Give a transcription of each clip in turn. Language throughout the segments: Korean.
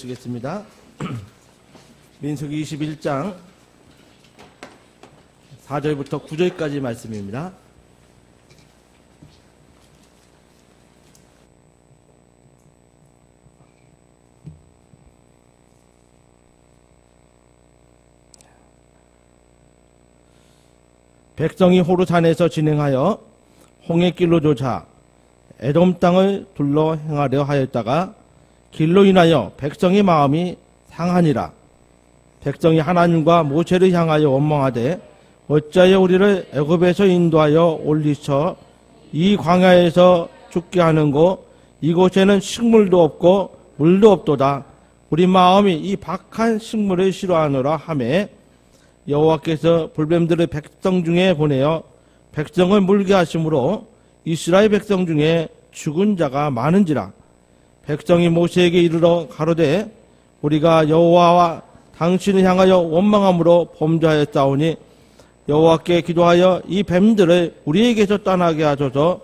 치겠습니다. 민수기 21장 4절부터 9절까지 말씀입니다. 백성이 호르산에서 진행하여 홍해길로 조차 에돔 땅을 둘러 행하려 하였다가 길로 인하여 백성의 마음이 상하니라. 백성이 하나님과 모세를 향하여 원망하되 어찌하여 우리를 애굽에서 인도하여 올리쳐 이 광야에서 죽게 하는고 이곳에는 식물도 없고 물도 없도다. 우리 마음이 이 박한 식물을 싫어하노라 하매 여호와께서 불뱀들을 백성 중에 보내어 백성을 물게 하심으로 이스라엘 백성 중에 죽은 자가 많은지라. 백성이 모세에게 이르러 가로되 우리가 여호와와 당신을 향하여 원망함으로 범죄하였사오니 여호와께 기도하여 이 뱀들을 우리에게서 떠나게 하소서.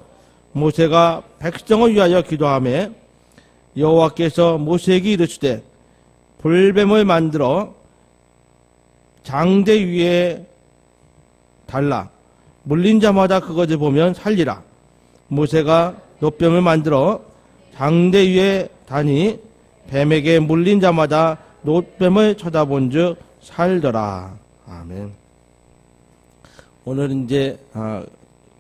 모세가 백성을 위하여 기도하매 여호와께서 모세에게 이르시되 불뱀을 만들어 장대 위에 달라 물린 자마다 그것을 보면 살리라. 모세가 놋뱀을 만들어 장대 위에 다니 뱀에게 물린 자마다 놋뱀을 쳐다본 즉 살더라. 아멘. 오늘은 이제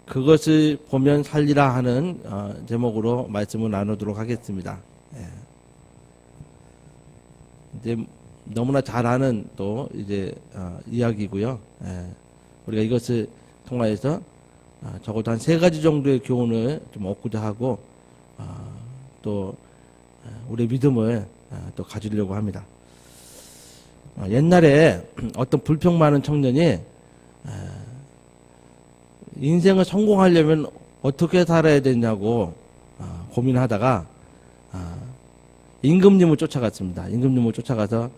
그것을 보면 살리라 하는 제목으로 말씀을 나누도록 하겠습니다. 이제 너무나 잘 아는 또 이제 이야기고요. 우리가 이것을 통하여서 적어도 한 3가지 정도의 교훈을 좀 얻고자 하고 또 우리의 믿음을 또 가지려고 합니다. 옛날에 어떤 불평 많은 청년이 인생을 성공하려면 어떻게 살아야 되냐고 고민하다가 임금님을 쫓아갔습니다. 임금님을 쫓아가서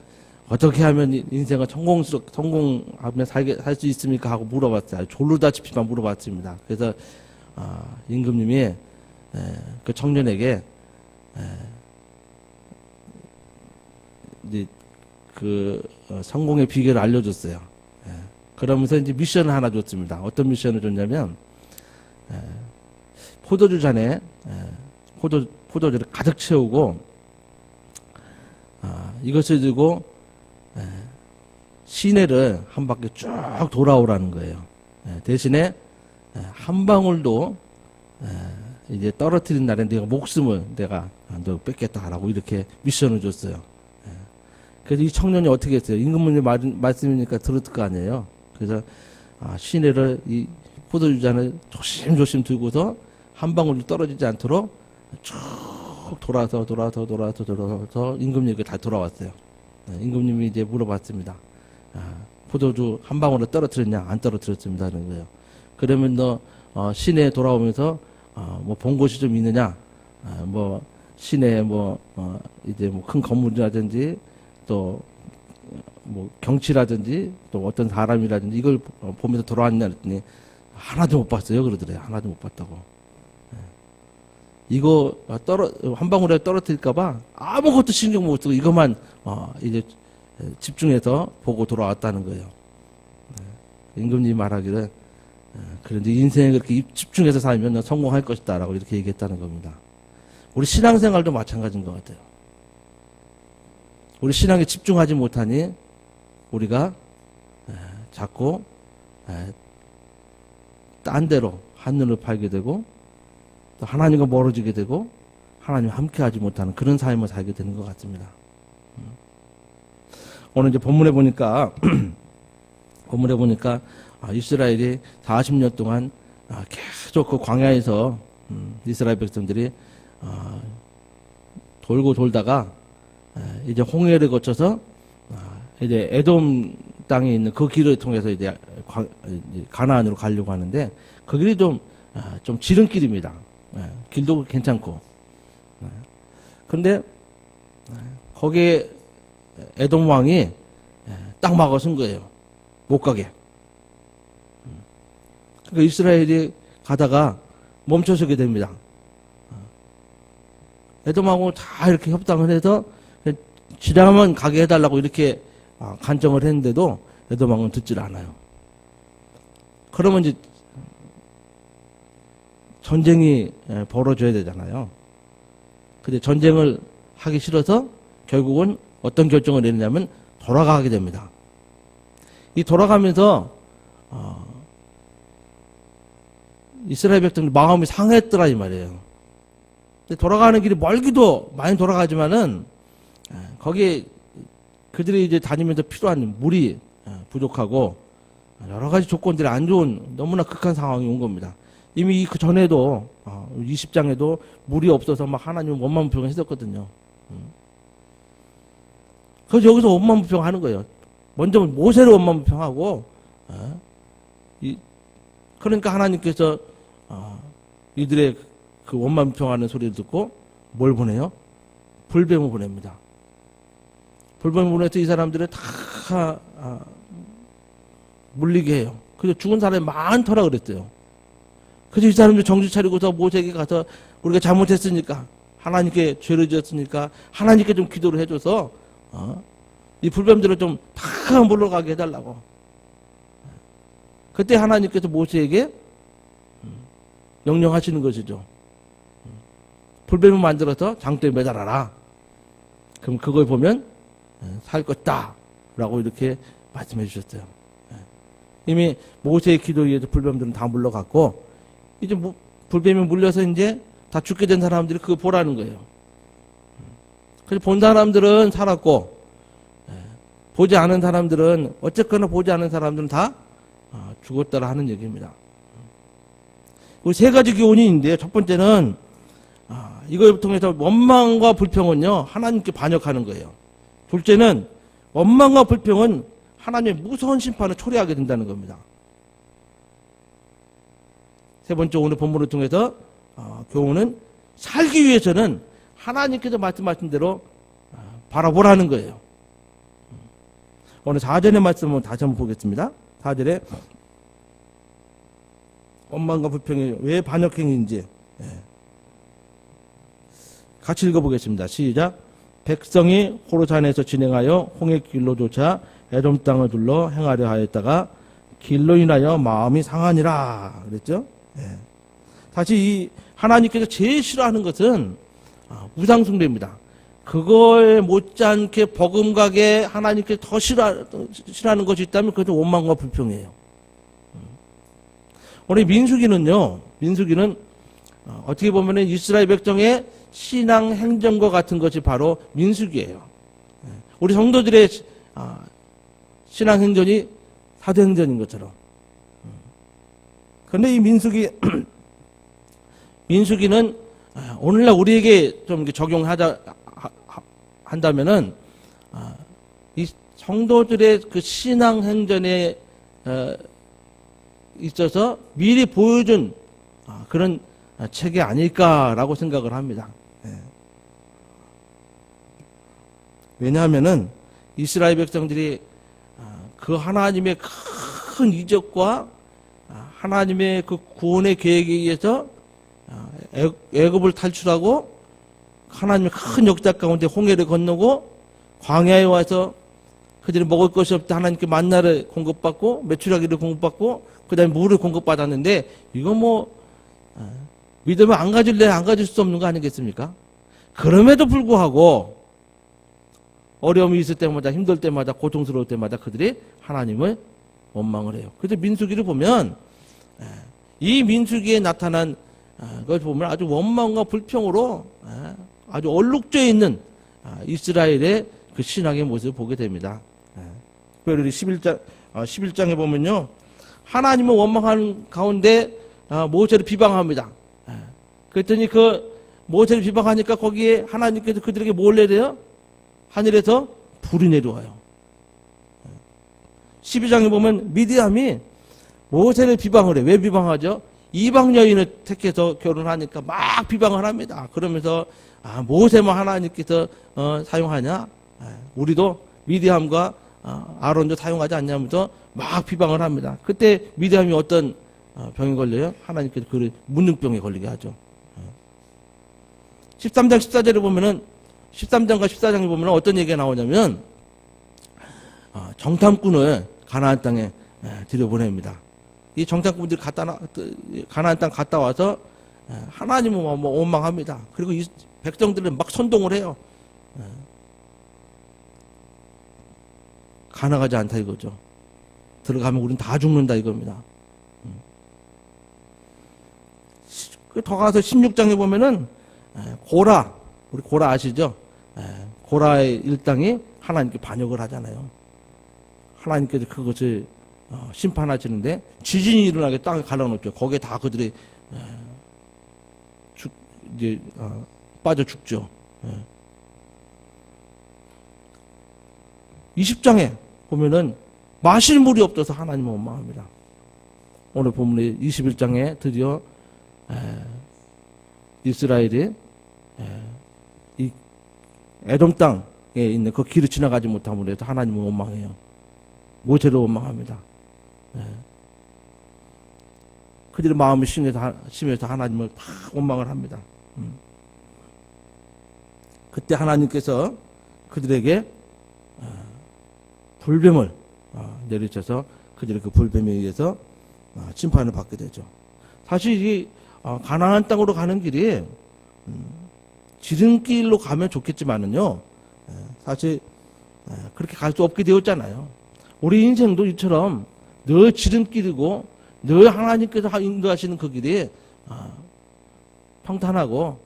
어떻게 하면 인생을 성공하면 살 수 있습니까? 하고 물어봤어요. 졸르다시피만 물어봤습니다. 그래서 임금님이 그 청년에게 이제 그 성공의 비결을 알려줬어요. 그러면서 이제 미션을 하나 줬습니다. 어떤 미션을 줬냐면 포도주 잔에 포도주를 가득 채우고 이것을 들고 시내를 한 바퀴 쭉 돌아오라는 거예요. 대신에 한 방울도 이제 떨어뜨린 날에 내가 목숨을 내가 너 뺏겠다라고 이렇게 미션을 줬어요. 그래서 이 청년이 어떻게 했어요? 임금님 말씀이니까 들었을 거 아니에요. 그래서 시내를 이 포도주 잔을 조심조심 들고서 한 방울도 떨어지지 않도록 쭉 돌아서 임금님께 다 돌아왔어요. 임금님이 이제 물어봤습니다. 포도주 한 방울을 떨어뜨렸냐? 안 떨어뜨렸습니다 하는 거예요. 그러면 너 시내에 돌아오면서 뭐 본 곳이 좀 있느냐? 뭐 시내에 이제 뭐 큰 건물이라든지 또 뭐 경치라든지 또 어떤 사람이라든지 이걸 보면서 돌아왔냐 했더니 하나도 못 봤어요 그러더래요. 하나도 못 봤다고. 이거 한 방울에 떨어뜨릴까봐 아무것도 신경 못 쓰고 이것만 이제 집중해서 보고 돌아왔다는 거예요. 임금님이 말하기를 그런데 인생에 그렇게 집중해서 살면 너 성공할 것이다라고 이렇게 얘기했다는 겁니다. 우리 신앙생활도 마찬가지인 것 같아요. 우리 신앙에 집중하지 못하니 우리가 자꾸 딴 데로 한눈을 팔게 되고 또 하나님과 멀어지게 되고 하나님과 함께하지 못하는 그런 삶을 살게 되는 것 같습니다. 오늘 이제 본문에 보니까 이스라엘이 40년 동안 계속 그 광야에서 이스라엘 백성들이 돌고 돌다가 이제 홍해를 거쳐서 이제 에돔 땅에 있는 그 길을 통해서 이제 가나안으로 가려고 하는데 그 길이 좀 지름길입니다. 길도 괜찮고. 근데 거기에 에돔 왕이 딱 막아선 거예요. 못 가게. 그러니까 이스라엘이 가다가 멈춰서게 됩니다. 에돔하고 다 이렇게 협상을 해서 지나가면 가게 해달라고 이렇게 간청을 했는데도 에돔왕은 듣질 않아요. 그러면 이제 전쟁이 벌어져야 되잖아요. 근데 전쟁을 하기 싫어서 결국은 어떤 결정을 내리냐면 돌아가게 됩니다. 이 돌아가면서 이스라엘 백성들 마음이 상했더라 이 말이에요. 근데 돌아가는 길이 멀기도 많이 돌아가지만은 거기에 그들이 이제 다니면서 필요한 물이 부족하고 여러 가지 조건들이 안 좋은 너무나 극한 상황이 온 겁니다. 이미 그 전에도 20장에도 물이 없어서 막 하나님 원망불평을 했었거든요. 그래서 여기서 원망불평하는 거예요. 먼저 모세를 원망불평하고 그러니까 하나님께서 이들의 그 원망불평하는 소리를 듣고 뭘 보내요? 불뱀을 보냅니다. 불뱀을 보내서 이 사람들을 다 물리게 해요. 그래서 죽은 사람이 많더라 그랬어요. 그래서 이 사람들 정신 차리고서 모세에게 가서 우리가 잘못했으니까 하나님께 죄를 지었으니까 하나님께 좀 기도를 해줘서 이 불뱀들을 좀 다 물러가게 해달라고. 그때 하나님께서 모세에게 명령하시는 것이죠. 불뱀을 만들어서 장대에 매달아라. 그럼 그걸 보면 살 것이다 라고 이렇게 말씀해 주셨어요. 이미 모세의 기도에 의해서 불뱀들은 다 물러갔고 이제 불뱀이 물려서 이제 다 죽게 된 사람들이 그거 보라는 거예요. 그래서 본 사람들은 살았고 보지 않은 사람들은 어쨌거나 보지 않은 사람들은 다 죽었다라 하는 얘기입니다. 세 가지 교훈이 있는데 첫 번째는 이걸 통해서 원망과 불평은요 하나님께 반역하는 거예요. 둘째는 원망과 불평은 하나님의 무서운 심판을 초래하게 된다는 겁니다. 세 번째 오늘 본문을 통해서 교훈은 살기 위해서는 하나님께서 말씀하신 대로 바라보라는 거예요. 오늘 4절의 말씀을 다시 한번 보겠습니다. 4절에 원망과 불평이 왜 반역행위인지 같이 읽어보겠습니다. 시작. 백성이 호르산에서 진행하여 홍해 길로 조차 에돔 땅을 둘러 행하려 하였다가 길로 인하여 마음이 상하니라 그랬죠. 다시 이 하나님께서 제일 싫어하는 것은 우상숭배입니다. 그거에 못지않게 버금가게 하나님께 더 싫어하는 것이 있다면 그것은 원망과 불평이에요. 오늘 민수기는요, 민수기는 어떻게 보면 이스라엘 백성의 신앙 행정과 같은 것이 바로 민수기예요. 우리 성도들의 신앙 행전이 사도행전인 것처럼. 그런데 이 민수기는 오늘날 우리에게 좀 한다면은 이 성도들의 그 신앙 행전에 있어서 미리 보여준 그런 책이 아닐까라고 생각을 합니다. 왜냐하면은 이스라엘 백성들이 그 하나님의 큰 이적과 하나님의 그 구원의 계획에 의해서 애굽을 탈출하고 하나님의 큰 역사 가운데 홍해를 건너고 광야에 와서 그들이 먹을 것이 없다 하나님께 만나를 공급받고 메추라기를 공급받고 그 다음에 물을 공급받았는데 이거 믿으면 안 가질래 안 가질 수 없는 거 아니겠습니까? 그럼에도 불구하고 어려움이 있을 때마다 힘들 때마다 고통스러울 때마다 그들이 하나님을 원망을 해요. 그래서 민수기를 보면 이 민수기에 나타난 걸 보면 아주 원망과 불평으로 아주 얼룩져 있는 이스라엘의 그 신앙의 모습을 보게 됩니다. 특별히 11장에 보면요. 하나님을 원망하는 가운데 모세를 비방합니다. 그랬더니 그 모세를 비방하니까 거기에 하나님께서 그들에게 뭘 내려요? 하늘에서 불이 내려와요. 12장에 보면 미디암이 모세를 비방을 해요. 왜 비방하죠? 이방 여인을 택해서 결혼하니까 막 비방을 합니다. 그러면서 모세만 하나님께서 사용하냐? 우리도 미디암과 아론도 사용하지 않냐면서 막 비방을 합니다. 그때 미디암이 어떤 병에 걸려요? 하나님께서 그를 문둥병에 걸리게 하죠. 13장 14절에 보면은 13장과 14장에 보면 어떤 얘기가 나오냐면 정탐꾼을 가나안 땅에 들여보냅니다. 이 정탐꾼들이 가나안 땅 갔다 와서 하나님을 원망합니다. 그리고 이 백성들은 막 선동을 해요. 가나가지 않다 이거죠. 들어가면 우린 다 죽는다 이겁니다. 더 가서 16장에 보면은 고라, 우리 고라 아시죠? 고라의 일당이 하나님께 반역을 하잖아요. 하나님께서 그것을 심판하시는데 지진이 일어나게 땅에 갈라놓죠. 거기에 다 그들이 이제 빠져 죽죠. 20장에 보면은 마실 물이 없어서 하나님을 원망합니다. 오늘 본문의 21장에 드디어 이스라엘이 이 에돔 땅에 있는 그 길을 지나가지 못함으로 해서 하나님을 원망해요. 모세를 원망합니다. 그들의 마음이 심해서 하나님을 다 원망을 합니다. 그때 하나님께서 그들에게 불뱀을 내리셔서 그들의 그 불뱀에 의해서 심판을 받게 되죠. 사실 이 가나안 땅으로 가는 길이 지름길로 가면 좋겠지만은요, 사실 그렇게 갈 수 없게 되었잖아요. 우리 인생도 이처럼 늘 지름길이고 늘 하나님께서 인도하시는 그 길이 평탄하고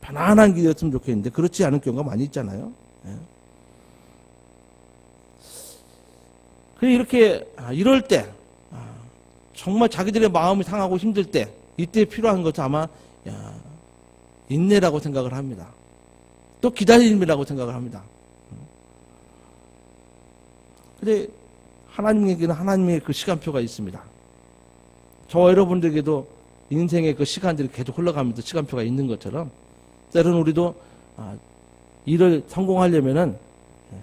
편안한 길이었으면 좋겠는데 그렇지 않은 경우가 많이 있잖아요. 이렇게 이럴 때 정말 자기들의 마음이 상하고 힘들 때 이때 필요한 것은 아마 인내라고 생각을 합니다. 또 기다림이라고 생각을 합니다. 근데 하나님에게는 하나님의 그 시간표가 있습니다. 저와 여러분들에게도 인생의 그 시간들이 계속 흘러가면서 시간표가 있는 것처럼 때로는 우리도 일을 성공하려면은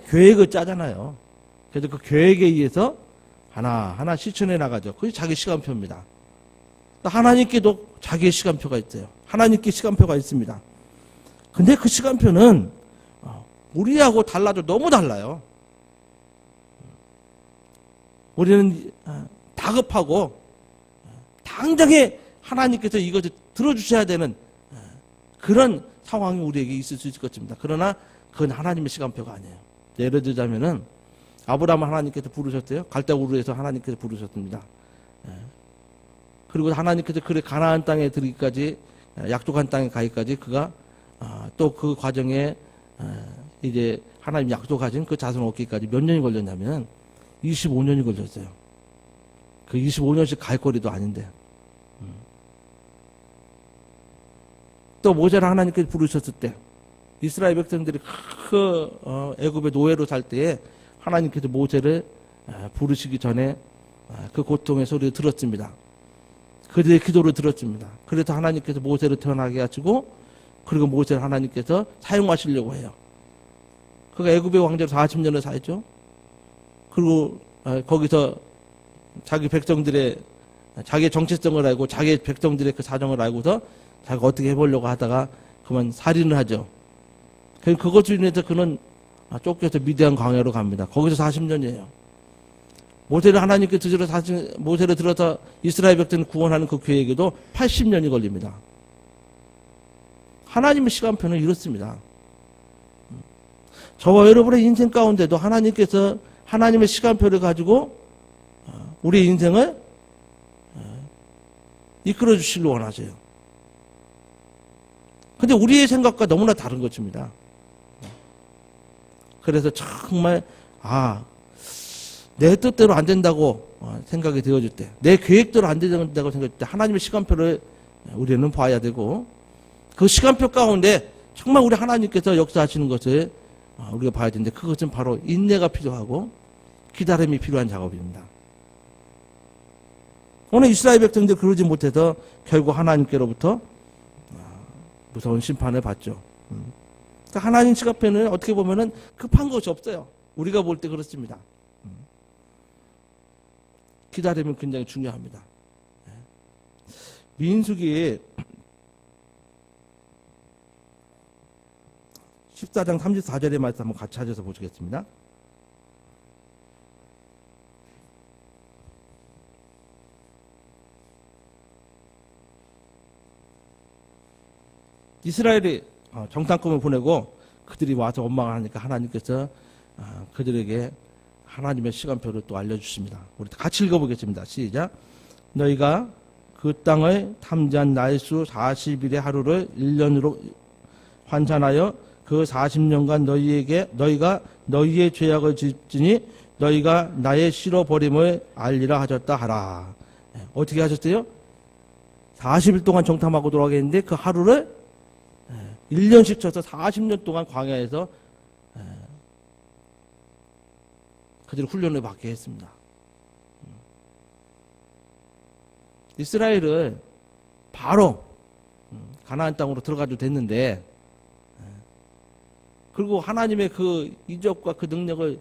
계획을 짜잖아요. 그래서 그 계획에 의해서 하나하나 실천해 나가죠. 그게 자기 시간표입니다. 하나님께도 자기의 시간표가 있어요. 하나님께 시간표가 있습니다. 근데 그 시간표는 우리하고 달라도 너무 달라요. 우리는 다급하고 당장에 하나님께서 이것을 들어주셔야 되는 그런 상황이 우리에게 있을 수 있을 것입니다. 그러나 그건 하나님의 시간표가 아니에요. 예를 들자면은 아브라함을 하나님께서 부르셨어요. 갈대우르에서 하나님께서 부르셨습니다. 그리고 하나님께서 그를 가나안 땅에 들기까지 약속한 땅에 가기까지 그가 또 그 과정에 이제 하나님 약속하신 그 자손 얻기까지 몇 년이 걸렸냐면 25년이 걸렸어요. 그 25년씩 갈 거리도 아닌데. 또 모세를 하나님께서 부르셨을 때 이스라엘 백성들이 그 애굽의 노예로 살 때에 하나님께서 모세를 부르시기 전에 그 고통의 소리를 들었습니다. 그들의 기도를 들었습니다. 그래서 하나님께서 모세를 태어나게 하시고 그리고 모세를 하나님께서 사용하시려고 해요. 그가 애굽의 왕자로 40년을 살죠. 그리고 거기서 자기 백성들의 자기의 정체성을 알고 자기 백성들의 그 사정을 알고서 자기가 어떻게 해보려고 하다가 그만 살인을 하죠. 그것으로 인해서 그는 쫓겨서 미디안 광야로 갑니다. 거기서 40년이에요. 모세를 하나님께 모세를 들어서 이스라엘 백성을 구원하는 그 계획에도 80년이 걸립니다. 하나님의 시간표는 이렇습니다. 저와 여러분의 인생 가운데도 하나님께서 하나님의 시간표를 가지고 우리의 인생을 이끌어 주시길 원하세요. 근데 우리의 생각과 너무나 다른 것입니다. 그래서 정말 내 뜻대로 안 된다고 생각이 되어질 때, 내 계획대로 안 된다고 생각할 때 하나님의 시간표를 우리는 봐야 되고 그 시간표 가운데 정말 우리 하나님께서 역사하시는 것을 우리가 봐야 되는데 그것은 바로 인내가 필요하고 기다림이 필요한 작업입니다. 오늘 이스라엘 백성들이 그러지 못해서 결국 하나님께로부터 무서운 심판을 받죠. 그러니까 하나님 시간표는 어떻게 보면은 급한 것이 없어요. 우리가 볼 때 그렇습니다. 기다림은 굉장히 중요합니다. 민수기 14장 34절의 말씀 한번 같이 찾아서 보시겠습니다. 이스라엘이 정탐꾼을 보내고 그들이 와서 원망을 하니까 하나님께서 그들에게 하나님의 시간표를 또 알려주십니다. 우리 같이 읽어보겠습니다. 시작. 너희가 그 땅을 탐지한 날수 40일의 하루를 1년으로 환산하여 그 40년간 너희가 너희의 죄악을 짓지니 너희가 나의 실어버림을 알리라 하셨다 하라. 어떻게 하셨어요? 40일 동안 정탐하고 돌아가겠는데 그 하루를 1년씩 쳐서 40년 동안 광야에서 그들이 훈련을 받게 했습니다. 이스라엘을 바로 가나안 땅으로 들어가도 됐는데, 그리고 하나님의 그 이적과 그 능력을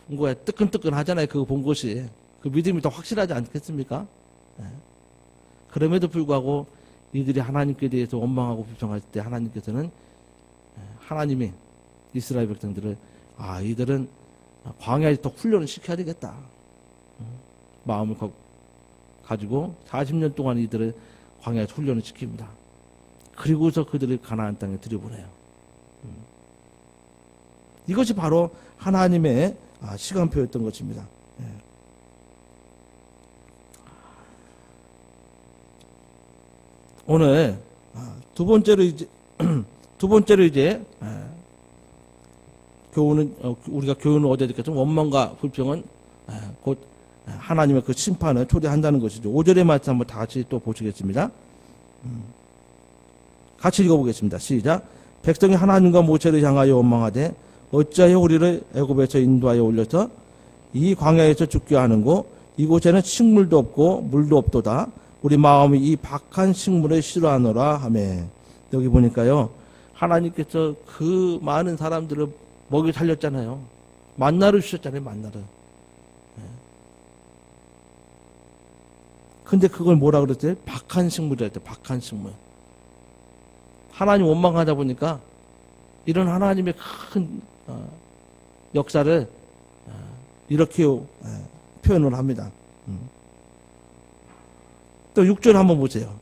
본 거야. 뜨끈뜨끈 하잖아요. 그거 본 것이. 그 믿음이 더 확실하지 않겠습니까? 그럼에도 불구하고 이들이 하나님께 대해서 원망하고 불평할 때 하나님께서는 하나님이 이스라엘 백성들을 이들은 광야에 더 훈련을 시켜야 되겠다. 마음을 가지고 40년 동안 이들을 광야에서 훈련을 시킵니다. 그리고서 그들을 가나안 땅에 들여보내요. 이것이 바로 하나님의 시간표였던 것입니다. 오늘 두 번째로 이제 교훈은 우리가 교훈을 얻어야 되겠지만 원망과 불평은 곧 하나님의 그 심판을 초래한다는 것이죠. 5절의 말씀 한번 다 같이 또 보시겠습니다. 같이 읽어보겠습니다. 시작. 백성이 하나님과 모세를 향하여 원망하되 어찌하여 우리를 애굽에서 인도하여 올려서 이 광야에서 죽게 하는고 이곳에는 식물도 없고 물도 없도다. 우리 마음이 이 박한 식물을 싫어하노라 하매. 여기 보니까요, 하나님께서 그 많은 사람들을 먹여 살렸잖아요. 만나를 주셨잖아요. 만나를. 근데 그걸 뭐라 그랬어요? 박한 식물이라 했대요. 박한 식물. 하나님 원망하다 보니까 이런 하나님의 큰 역사를 이렇게 표현을 합니다. 또 6절 한번 보세요.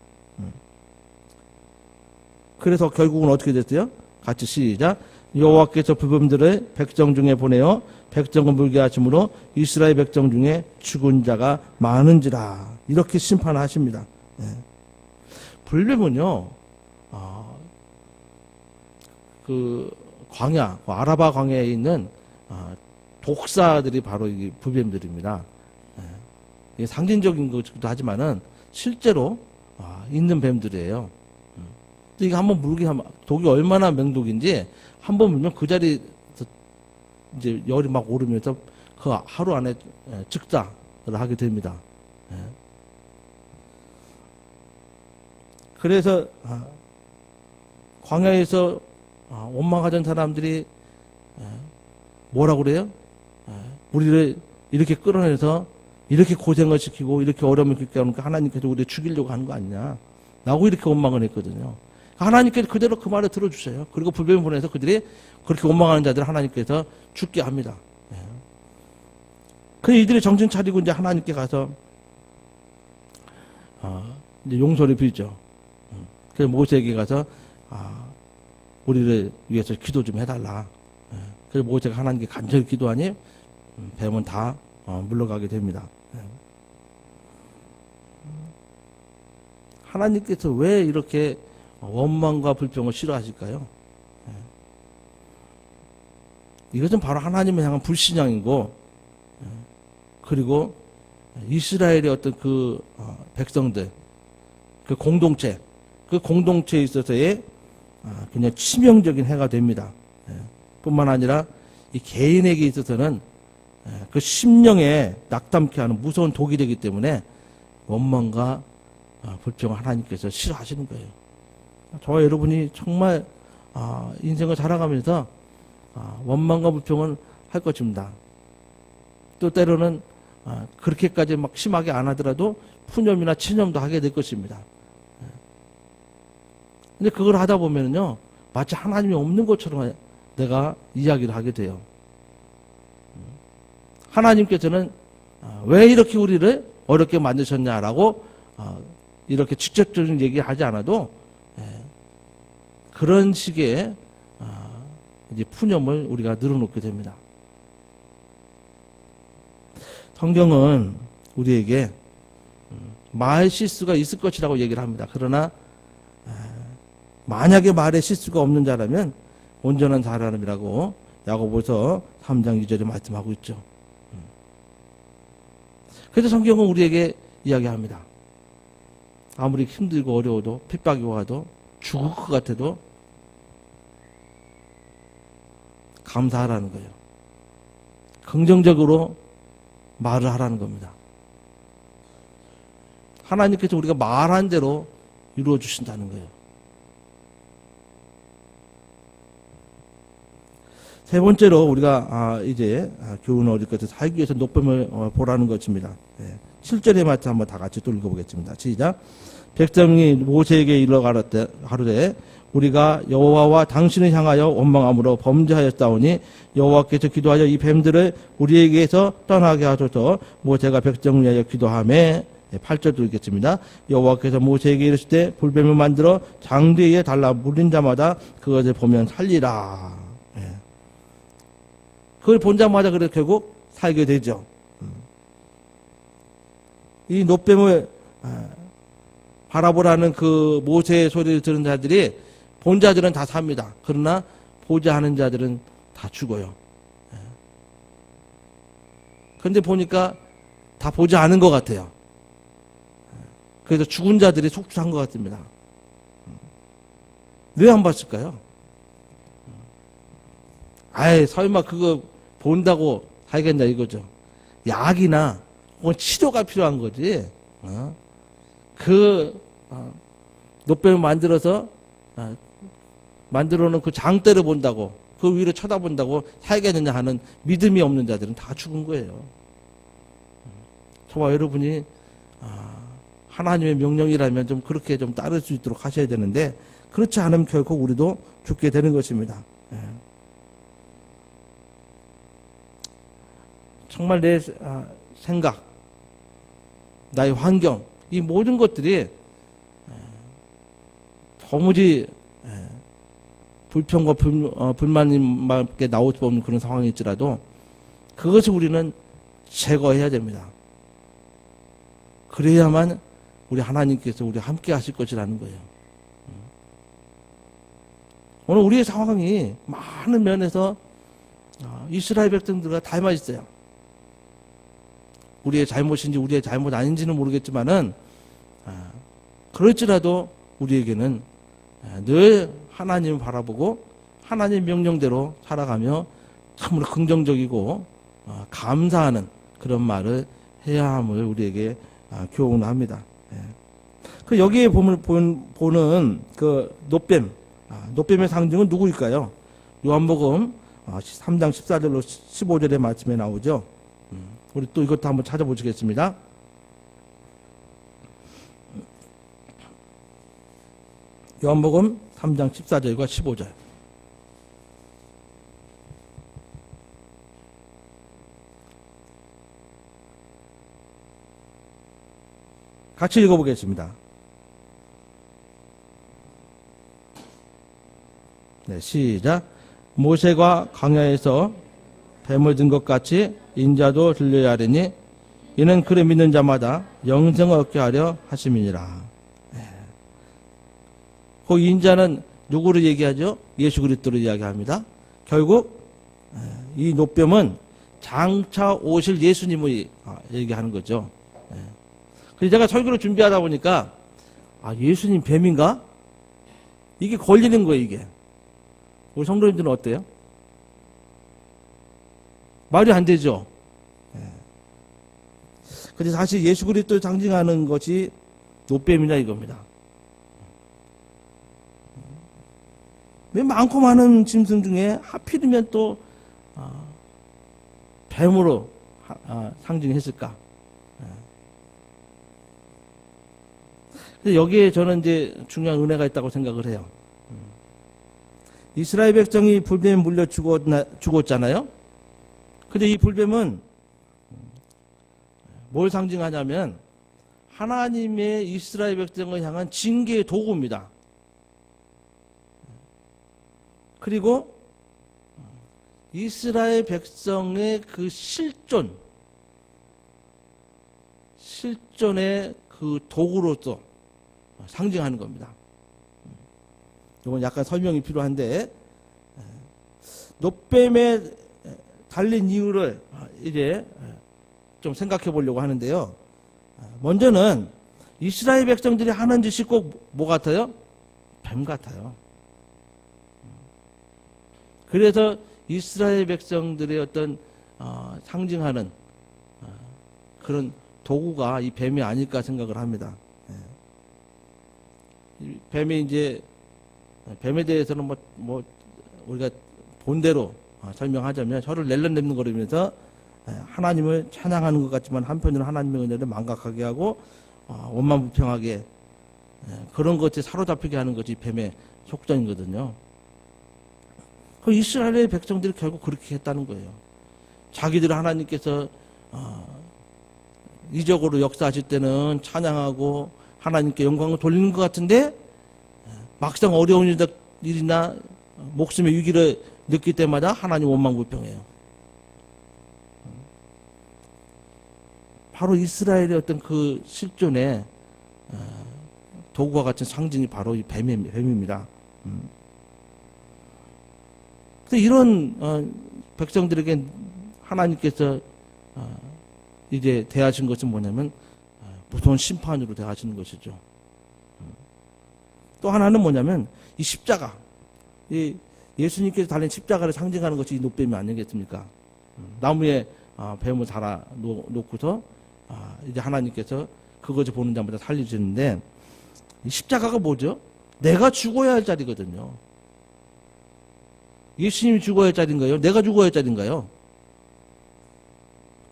그래서 결국은 어떻게 됐어요? 같이 시작. 여호와께서 불뱀들을 백성 중에 보내어 백성을 물게 하심으로 이스라엘 백성 중에 죽은 자가 많은지라. 이렇게 심판하십니다. 불뱀은요, 그 광야, 아라바 광야에 있는 독사들이 바로 이 불뱀들입니다. 이게 상징적인 것도 하지만은 실제로 있는 뱀들이에요. 이게 한번 물게 하면 독이 얼마나 맹독인지 한번 물면 그 자리에서 이제 열이 막 오르면서 그 하루 안에 즉사를 하게 됩니다. 그래서 광야에서 원망하던 사람들이 뭐라고 그래요? 우리를 이렇게 끌어내서 이렇게 고생을 시키고 이렇게 어려움을 겪게 하니까 하나님께서 우리를 죽이려고 하는 거 아니냐 라고 이렇게 원망을 했거든요. 하나님께서 그대로 그 말을 들어주세요. 그리고 불뱀을 보내서 그들이 그렇게 원망하는 자들을 하나님께서 죽게 합니다. 그래서 이들이 정신 차리고 이제 하나님께 가서 이제 용서를 빌죠. 그래서 모세에게 가서 우리를 위해서 기도 좀 해달라. 그래서 모세가 하나님께 간절히 기도하니 뱀은 다 물러가게 됩니다. 하나님께서 왜 이렇게 원망과 불평을 싫어하실까요? 이것은 바로 하나님을 향한 불신앙이고, 그리고 이스라엘의 어떤 그 백성들, 그 공동체에 있어서의 그냥 치명적인 해가 됩니다. 뿐만 아니라 이 개인에게 있어서는 그 심령에 낙담케 하는 무서운 독이 되기 때문에 원망과 불평을 하나님께서 싫어하시는 거예요. 저와 여러분이 정말 인생을 살아가면서 원망과 불평은 할 것입니다. 또 때로는 그렇게까지 막 심하게 안 하더라도 푸념이나 체념도 하게 될 것입니다. 근데 그걸 하다 보면요, 마치 하나님이 없는 것처럼 내가 이야기를 하게 돼요. 하나님께서는 왜 이렇게 우리를 어렵게 만드셨냐라고 이렇게 직접적인 얘기하지 않아도 그런 식의 이제 푸념을 우리가 늘어놓게 됩니다. 성경은 우리에게 말 실수가 있을 것이라고 얘기를 합니다. 그러나 만약에 말에 실수가 없는 자라면 온전한 사람이라고 야고보서 3장 2절에 말씀하고 있죠. 그래서 성경은 우리에게 이야기합니다. 아무리 힘들고 어려워도 핍박이 와도 죽을 것 같아도 감사하라는 거예요. 긍정적으로 말을 하라는 겁니다. 하나님께서 우리가 말한 대로 이루어 주신다는 거예요. 세 번째로 우리가 이제 교훈을 얻을 것을 살기 위해서 노뱀을 보라는 것입니다. 7절의 말씀 한번 다 같이 또 읽어보겠습니다. 시작. 백성이 모세에게 이르러 가로되 우리가 여호와와 당신을 향하여 원망함으로 범죄하였사오니 여호와께서 기도하여 이 뱀들을 우리에게서 떠나게 하소서. 모세가 백성을 위하여 기도하매 8절도 읽겠습니다. 여호와께서 모세에게 이르시되 불뱀을 만들어 장대 위에 달라 물린 자마다 그것을 보면 살리라. 그걸 본 자마다 그래 결국 살게 되죠. 이 노뱀을 바라보라는 그 모세의 소리를 들은 자들이 본 자들은 다 삽니다. 그러나 보자 하는 자들은 다 죽어요. 그런데 보니까 다 보지 않은 것 같아요. 그래서 죽은 자들이 속출한 것 같습니다. 왜 안 봤을까요? 아이, 설마 그거 본다고 살겠냐 이거죠. 약이나 혹은 치료가 필요한 거지. 노뱀을 만들어서 만들어 놓은 그 장대를 본다고 그 위로 쳐다본다고 살겠느냐 하는 믿음이 없는 자들은 다 죽은 거예요. 저와 여러분이 하나님의 명령이라면 좀 그렇게 좀 따를 수 있도록 하셔야 되는데 그렇지 않으면 결국 우리도 죽게 되는 것입니다. 정말 내 생각, 나의 환경, 이 모든 것들이 도무지 불평과 불만님밖에 나올 수 없는 그런 상황일지라도 그것을 우리는 제거해야 됩니다. 그래야만 우리 하나님께서 우리 함께 하실 것이라는 거예요. 오늘 우리의 상황이 많은 면에서 이스라엘 백성들과 닮아 있어요. 우리의 잘못인지 우리의 잘못 아닌지는 모르겠지만은 그럴지라도 우리에게는 늘 하나님을 바라보고 하나님 명령대로 살아가며 참으로 긍정적이고 감사하는 그런 말을 해야 함을 우리에게 교훈합니다. 그 여기에 보는 그 노뱀의 상징은 누구일까요? 요한복음 3장 14절로 15절의 말씀에 나오죠. 우리 또 이것도 한번 찾아보시겠습니다. 요한복음 3장 14절과 15절. 같이 읽어보겠습니다. 네, 시작. 모세가 광야에서 뱀을 든 것 같이 인자도 들려야 하리니 이는 그를 믿는 자마다 영생을 얻게 하려 하심이니라. 그 인자는 누구를 얘기하죠? 예수 그리스도를 이야기합니다. 결국 이 노뱀은 장차 오실 예수님을 얘기하는 거죠. 그래서 제가 설교를 준비하다 보니까 예수님 뱀인가? 이게 걸리는 거예요. 이게 우리 성도님들은 어때요? 말이 안 되죠. 근데 사실 예수 그리스도를 상징하는 것이 노뱀이냐 이겁니다. 왜 많고 많은 짐승 중에 하필이면 또 뱀으로 상징했을까? 근데 여기에 저는 이제 중요한 은혜가 있다고 생각을 해요. 이스라엘 백성이 불뱀에 물려 죽었잖아요. 근데 이 불뱀은 뭘 상징하냐면 하나님의 이스라엘 백성을 향한 징계의 도구입니다. 그리고 이스라엘 백성의 그 실존의 그 도구로서 상징하는 겁니다. 이건 약간 설명이 필요한데, 놋뱀에 달린 이유를 이제 좀 생각해 보려고 하는데요. 먼저는 이스라엘 백성들이 하는 짓이 꼭 뭐 같아요? 뱀 같아요. 그래서 이스라엘 백성들의 어떤 상징하는 그런 도구가 이 뱀이 아닐까 생각을 합니다. 뱀이 이제 뱀에 대해서는 뭐 우리가 본대로 설명하자면 혀를 낼름낼름 거리면서 하나님을 찬양하는 것 같지만 한편으로 하나님의 은혜를 망각하게 하고 원만부평하게 그런 것에 사로잡히게 하는 것이 뱀의 속성이거든요. 그 이스라엘의 백성들이 결국 그렇게 했다는 거예요. 자기들 하나님께서 이적으로 역사하실 때는 찬양하고 하나님께 영광을 돌리는 것 같은데 막상 어려운 일이나 목숨의 위기를 느낄 때마다 하나님 원망불평해요. 바로 이스라엘의 어떤 그 실존의 도구와 같은 상징이 바로 이 뱀입니다. 이런 백성들에게 하나님께서 이제 대하신 것은 뭐냐면 무서운 심판으로 대하시는 것이죠. 또 하나는 뭐냐면 이 십자가, 이 예수님께서 달린 십자가를 상징하는 것이 이 놋뱀이 아니겠습니까? 나무에 뱀을 달아 놓고서 이제 하나님께서 그것을 보는 자마다 살리시는데, 이 십자가가 뭐죠? 내가 죽어야 할 자리거든요. 예수님이 죽어야 할 자리인가요? 내가 죽어야 할 자리인가요?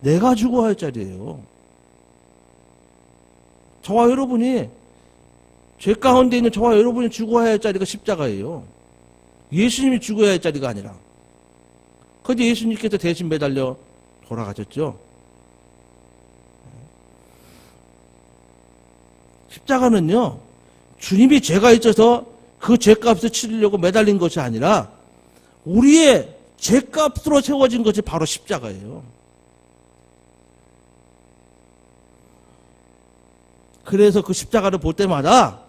내가 죽어야 할 자리예요. 저와 여러분이, 죄 가운데 있는 저와 여러분이 죽어야 할 자리가 십자가예요. 예수님이 죽어야 할 자리가 아니라. 그런데 예수님께서 대신 매달려 돌아가셨죠. 십자가는요, 주님이 죄가 있어서 그 죄값을 치르려고 매달린 것이 아니라 우리의 죄값으로 세워진 것이 바로 십자가예요. 그래서 그 십자가를 볼 때마다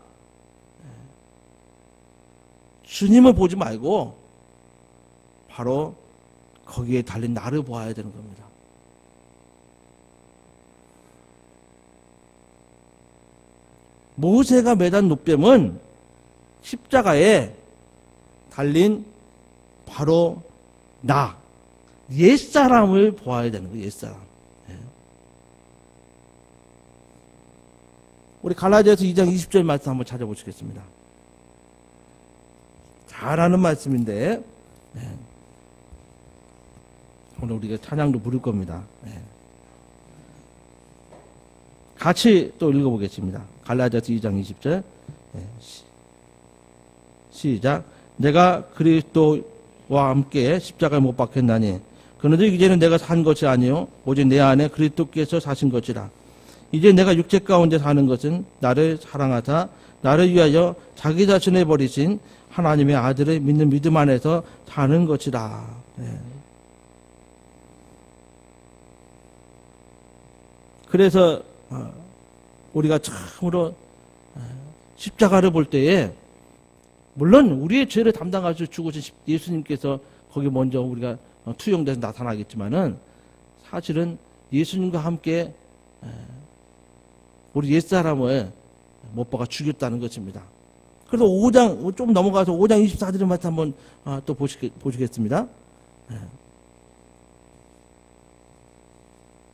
주님을 보지 말고 바로 거기에 달린 나를 보아야 되는 겁니다. 모세가 매단 놋뱀은 십자가에 달린 바로 나, 옛사람을 보아야 되는 거예요. 옛사람. 우리 갈라디아서 2장 20절 말씀 한번 찾아보시겠습니다. 잘 아는 말씀인데 오늘 우리가 찬양도 부를 겁니다. 같이 또 읽어보겠습니다. 갈라디아서 2장 20절 시작. 내가 그리스도와 함께 십자가에 못 박혔나니 그런데 이제는 내가 산 것이 아니요 오직 내 안에 그리스도께서 사신 것이라. 이제 내가 육체 가운데 사는 것은 나를 사랑하사 나를 위하여 자기 자신을 버리신 하나님의 아들을 믿는 믿음 안에서 사는 것이라. 그래서 우리가 참으로 십자가를 볼 때에 물론 우리의 죄를 담당하셔 죽으신 예수님께서 거기 먼저 우리가 투영돼서 나타나겠지만은 사실은 예수님과 함께 우리 옛사람을 못 박아 죽였다는 것입니다. 그래서 5장 좀 넘어가서 5장 24절의 말씀 한번 또 보시겠습니다.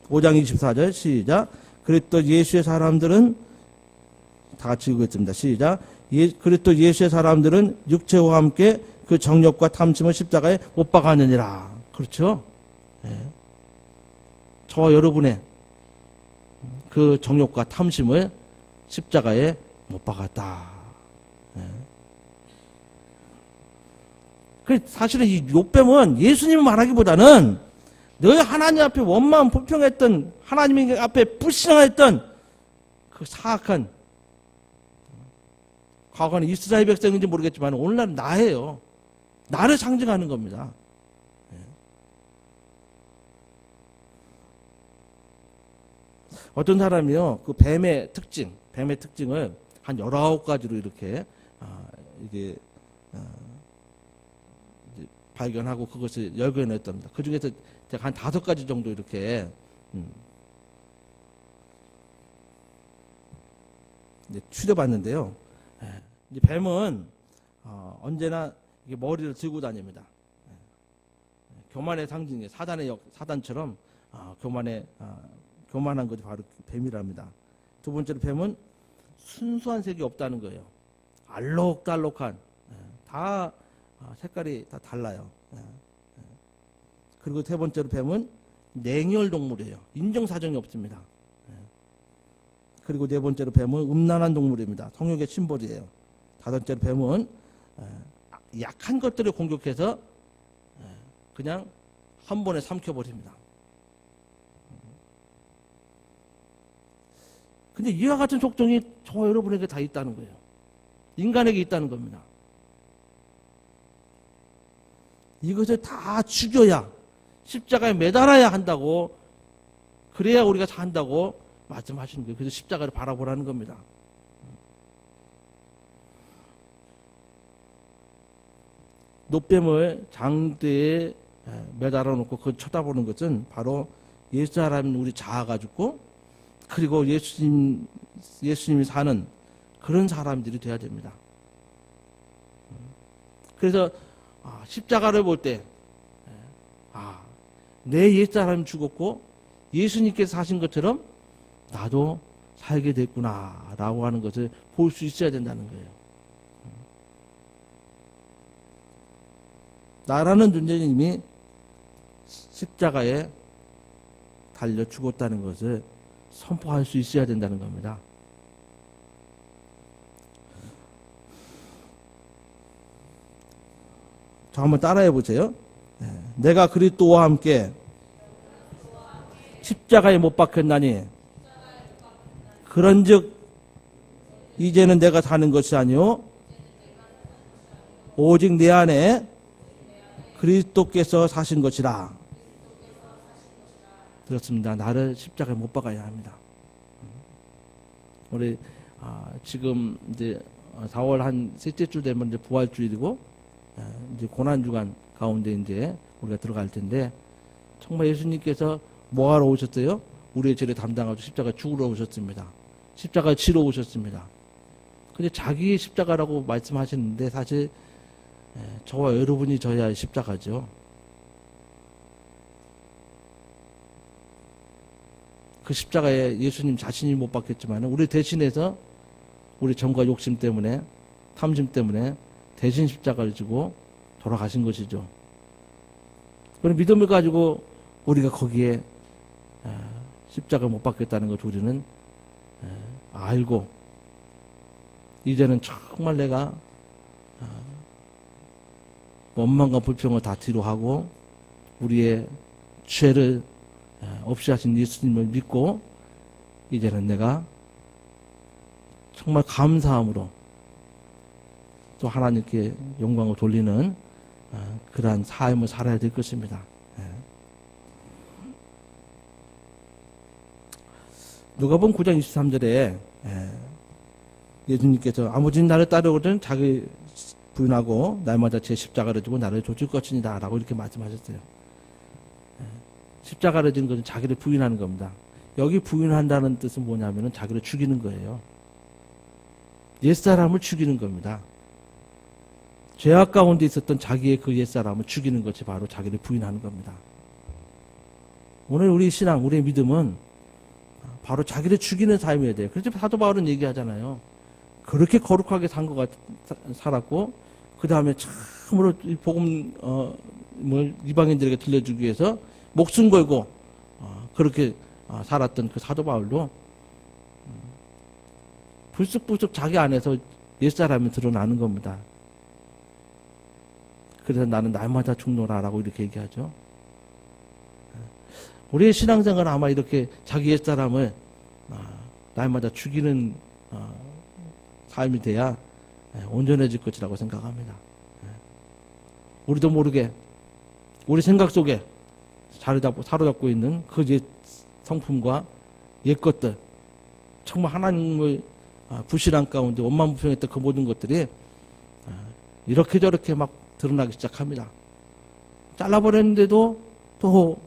5장 24절 시작. 그리스도 예수의 사람들은 다 같이 읽겠습니다. 시작. 그리스도 예수의 사람들은 육체와 함께 그 정욕과 탐심을 십자가에 못 박았느니라. 그렇죠? 저와 여러분의 그 정욕과 탐심을 십자가에 못 박았다. 사실은 이 욥뱀은 예수님 말하기보다는 너희 하나님 앞에 원망 불평했던, 하나님 앞에 불신앙했던 그 사악한, 과거는 이스라엘 백성인지 모르겠지만 오늘날은 나예요. 나를 상징하는 겁니다. 어떤 사람이요, 그 뱀의 특징을 한 19가지로 이렇게, 이게, 이제 발견하고 그것을 열거해냈답니다. 그 중에서 제가 한 5가지 정도 이렇게, 이제 추려봤는데요. 이제 뱀은, 언제나 이게 머리를 들고 다닙니다. 교만의 상징이에요. 사단처럼, 교만한 것이 바로 뱀이랍니다. 두 번째로 뱀은 순수한 색이 없다는 거예요. 알록달록한, 다 색깔이 다 달라요. 그리고 세 번째로 뱀은 냉혈 동물이에요. 인정사정이 없습니다. 그리고 네 번째로 뱀은 음란한 동물입니다. 성욕의 심벌이에요. 다섯 번째로 뱀은 약한 것들을 공격해서 그냥 한 번에 삼켜버립니다. 근데 이와 같은 속성이 저와 여러분에게 다 있다는 거예요. 인간에게 있다는 겁니다. 이것을 다 죽여야, 십자가에 매달아야 한다고, 그래야 우리가 산다고 말씀하시는 거예요. 그래서 십자가를 바라보라는 겁니다. 놋뱀을 장대에 매달아 놓고 그걸 쳐다보는 것은 바로 예수라는 우리 자아가 죽고, 그리고 예수님이 사는 그런 사람들이 돼야 됩니다. 그래서 십자가를 볼 때, 내 옛사람이 죽었고 예수님께서 사신 것처럼 나도 살게 됐구나 라고 하는 것을 볼 수 있어야 된다는 거예요. 나라는 존재는 이미 십자가에 달려 죽었다는 것을 선포할 수 있어야 된다는 겁니다. 자, 한번 따라해 보세요. 내가 그리스도와 함께 십자가에 못 박혔나니 그런즉 이제는 내가 사는 것이 아니요 오직 내 안에 그리스도께서 사신 것이라. 그렇습니다. 나를 십자가에 못 박아야 합니다. 우리 지금 이제 4월 한 셋째 주 되면 이제 부활주일이고 이제 고난 주간 가운데 이제 우리가 들어갈 텐데, 정말 예수님께서 뭐하러 오셨어요? 우리의 죄를 담당하고 십자가 죽으러 오셨습니다. 십자가 지러 오셨습니다. 근데 자기의 십자가라고 말씀하시는데 사실 저와 여러분이 져야 십자가죠. 그 십자가에 예수님 자신이 못 박혔지만 우리 대신해서 우리 정과 욕심 때문에, 탐심 때문에 대신 십자가를 지고 돌아가신 것이죠. 그런 믿음을 가지고 우리가 거기에 십자가 못 박혔다는 것을 우리는 알고, 이제는 정말 내가 원망과 불평을 다 뒤로 하고 우리의 죄를 없이 하신 예수님을 믿고 이제는 내가 정말 감사함으로 또 하나님께 영광을 돌리는 그러한 삶을 살아야 될 것입니다. 누가복음 9장 23절에 예수님께서 아무진 나를 따르거든 자기 부인하고 날마다 제 십자가를 지고 나를 좇을 것이니다 라고 이렇게 말씀하셨어요. 십자가를 지는 것은 자기를 부인하는 겁니다. 여기 부인한다는 뜻은 뭐냐면 자기를 죽이는 거예요. 옛사람을 죽이는 겁니다. 죄악 가운데 있었던 자기의 그 옛사람을 죽이는 것이 바로 자기를 부인하는 겁니다. 오늘 우리 신앙, 우리의 믿음은 바로 자기를 죽이는 삶이어야 돼요. 그래서 사도 바울은 얘기하잖아요. 그렇게 거룩하게 살았고 그 다음에 참으로 이 복음을 이방인들에게 들려주기 위해서 목숨 걸고 그렇게 살았던 그 사도 바울도 불쑥불쑥 자기 안에서 옛사람이 드러나는 겁니다. 그래서 나는 날마다 죽노라라고 이렇게 얘기하죠. 우리의 신앙생활은 아마 이렇게 자기 옛사람을 날마다 죽이는 삶이 돼야 온전해질 것이라고 생각합니다. 우리도 모르게 우리 생각 속에 사로잡고 있는 그 옛 성품과 옛 것들, 정말 하나님을 부실한 가운데 원망부평했던 그 모든 것들이 이렇게 저렇게 막 드러나기 시작합니다. 잘라버렸는데도 또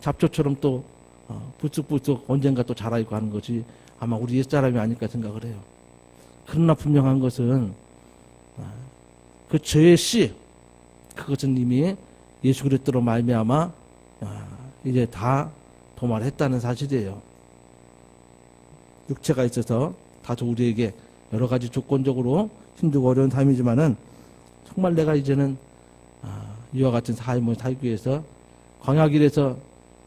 잡초처럼 또 불쑥불쑥 언젠가 또 자라있고 하는 것이 아마 우리 옛사람이 아닐까 생각을 해요. 그러나 분명한 것은 그 죄의 씨, 그것은 이미 예수 그리스도로 말미암아 이제 다 도말했다는 사실이에요. 육체가 있어서 다소 우리에게 여러 가지 조건적으로 힘들고 어려운 삶이지만은 정말 내가 이제는 이와 같은 삶을 살기 위해서 광야길에서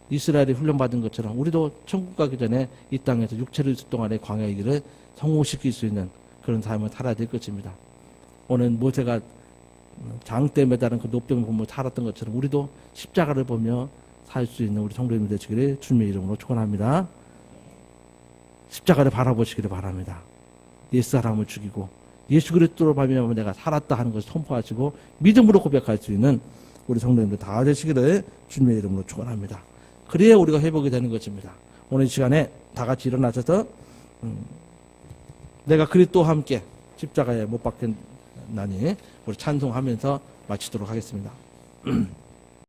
이스라엘이 훈련받은 것처럼 우리도 천국 가기 전에 이 땅에서 육체를 있을 동안의 광야의 길을 성공시킬 수 있는 그런 삶을 살아야 될 것입니다. 오늘 모세가 장대에 매달은 그 높병을 보며 살았던 것처럼 우리도 십자가를 보며 살 수 있는 우리 성도님들 되시기를 주님의 이름으로 축원합니다. 십자가를 바라보시기를 바랍니다. 옛사람을 죽이고 예수 그리스도로 말미암아 내가 살았다 하는 것을 선포하시고 믿음으로 고백할 수 있는 우리 성도님들 다 되시기를 주님의 이름으로 축원합니다. 그래야 우리가 회복이 되는 것입니다. 오늘 이 시간에 다 같이 일어나셔서 내가 그리스도와 함께 십자가에 못 박혔나니 우리 찬송하면서 마치도록 하겠습니다.